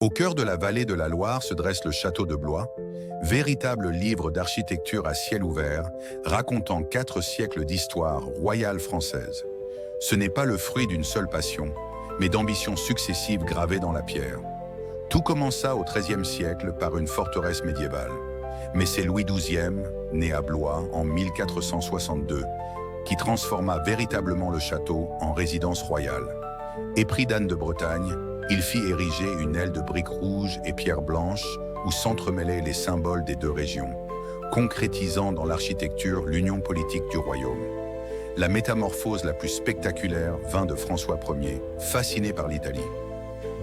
Au cœur de la vallée de la Loire se dresse le château de Blois, véritable livre d'architecture à ciel ouvert, racontant 4 siècles d'histoire royale française. Ce n'est pas le fruit d'une seule passion, mais d'ambitions successives gravées dans la pierre. Tout commença au XIIIe siècle par une forteresse médiévale. Mais c'est Louis XII, né à Blois en 1462, qui transforma véritablement le château en résidence royale. Épris d'Anne de Bretagne, il fit ériger une aile de briques rouges et pierres blanches où s'entremêlaient les symboles des 2 régions, concrétisant dans l'architecture l'union politique du royaume. La métamorphose la plus spectaculaire vint de François Ier, fasciné par l'Italie.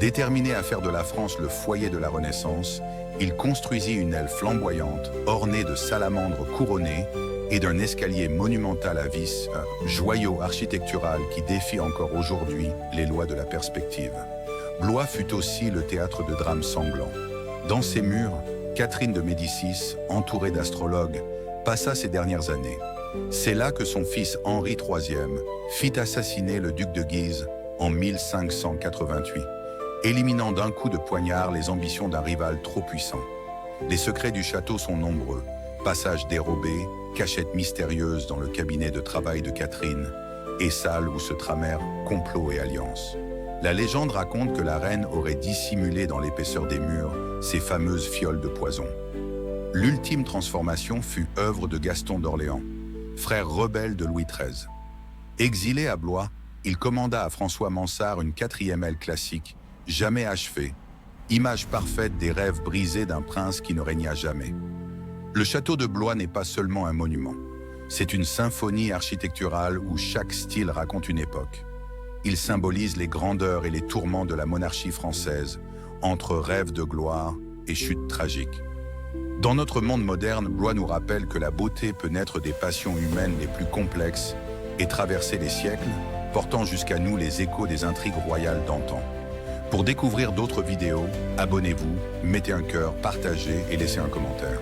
Déterminé à faire de la France le foyer de la Renaissance, il construisit une aile flamboyante, ornée de salamandres couronnées et d'un escalier monumental à vis, un joyau architectural qui défie encore aujourd'hui les lois de la perspective. Blois fut aussi le théâtre de drames sanglants. Dans ses murs, Catherine de Médicis, entourée d'astrologues, passa ses dernières années. C'est là que son fils Henri III fit assassiner le duc de Guise en 1588, éliminant d'un coup de poignard les ambitions d'un rival trop puissant. Les secrets du château sont nombreux. Passages dérobés, cachettes mystérieuses dans le cabinet de travail de Catherine, et salles où se tramèrent complots et alliances. La légende raconte que la reine aurait dissimulé dans l'épaisseur des murs ses fameuses fioles de poison. L'ultime transformation fut œuvre de Gaston d'Orléans, frère rebelle de Louis XIII. Exilé à Blois, il commanda à François Mansart une 4e aile classique, jamais achevée, image parfaite des rêves brisés d'un prince qui ne régna jamais. Le château de Blois n'est pas seulement un monument, c'est une symphonie architecturale où chaque style raconte une époque. Il symbolise les grandeurs et les tourments de la monarchie française, entre rêves de gloire et chute tragique. Dans notre monde moderne, Blois nous rappelle que la beauté peut naître des passions humaines les plus complexes et traverser les siècles, portant jusqu'à nous les échos des intrigues royales d'antan. Pour découvrir d'autres vidéos, abonnez-vous, mettez un cœur, partagez et laissez un commentaire.